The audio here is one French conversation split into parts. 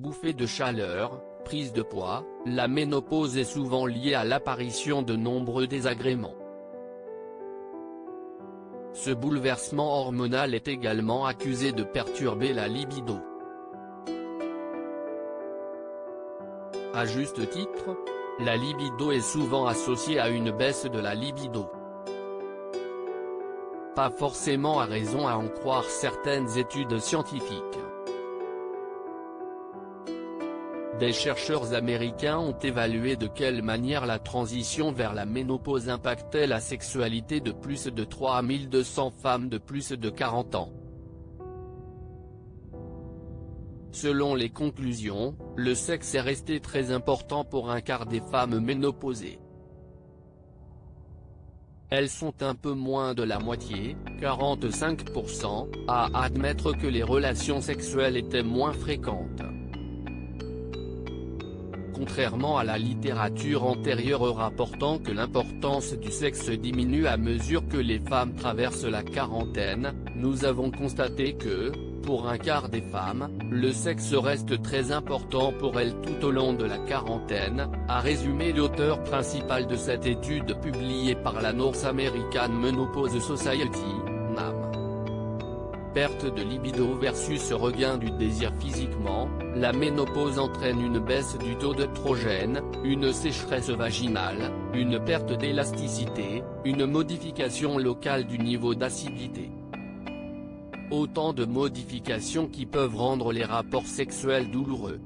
bouffées de chaleur, prise de poids, la ménopause est souvent liée à l'apparition de nombreux désagréments. Ce bouleversement hormonal est également accusé de perturber la libido. À juste titre, la libido est souvent associée à une baisse de la libido. Pas forcément à raison à en croire certaines études scientifiques. Des chercheurs américains ont évalué de quelle manière la transition vers la ménopause impactait la sexualité de plus de 3200 femmes de plus de 40 ans. Selon les conclusions, le sexe est resté très important pour un quart des femmes ménopausées. Elles sont un peu moins de la moitié, 45%, à admettre que les relations sexuelles étaient moins fréquentes. Contrairement à la littérature antérieure rapportant que l'importance du sexe diminue à mesure que les femmes traversent la quarantaine, nous avons constaté que, pour un quart des femmes, le sexe reste très important pour elles tout au long de la quarantaine, a résumé l'auteur principal de cette étude publiée par la North American Menopause Society, NAM. Perte de libido versus regain du désir physiquement, la ménopause entraîne une baisse du taux d'œstrogène, une sécheresse vaginale, une perte d'élasticité, une modification locale du niveau d'acidité. Autant de modifications qui peuvent rendre les rapports sexuels douloureux.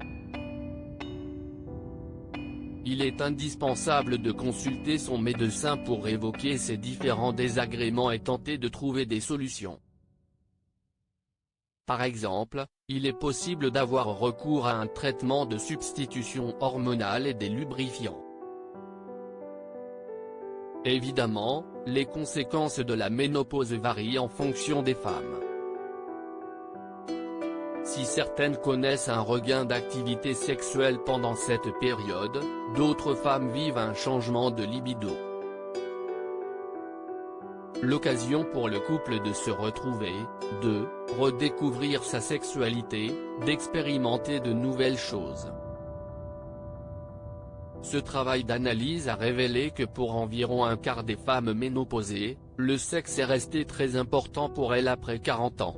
Il est indispensable de consulter son médecin pour évoquer ces différents désagréments et tenter de trouver des solutions. Par exemple, il est possible d'avoir recours à un traitement de substitution hormonale et des lubrifiants. Évidemment, les conséquences de la ménopause varient en fonction des femmes. Si certaines connaissent un regain d'activité sexuelle pendant cette période, d'autres femmes vivent un changement de libido. L'occasion pour le couple de se retrouver, de redécouvrir sa sexualité, d'expérimenter de nouvelles choses. Ce travail d'analyse a révélé que pour environ un quart des femmes ménopausées, le sexe est resté très important pour elles après 40 ans.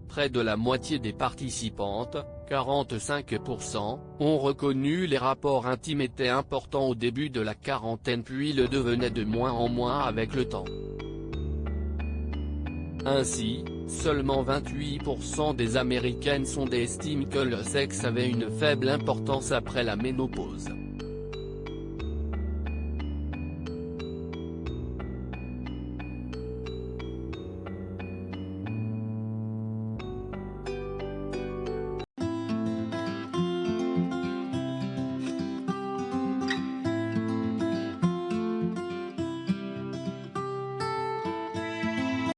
Près de la moitié des participantes, 45%, ont reconnu les rapports intimes étaient importants au début de la quarantaine puis le devenaient de moins en moins avec le temps. Ainsi, seulement 28% des Américaines estiment que le sexe avait une faible importance après la ménopause.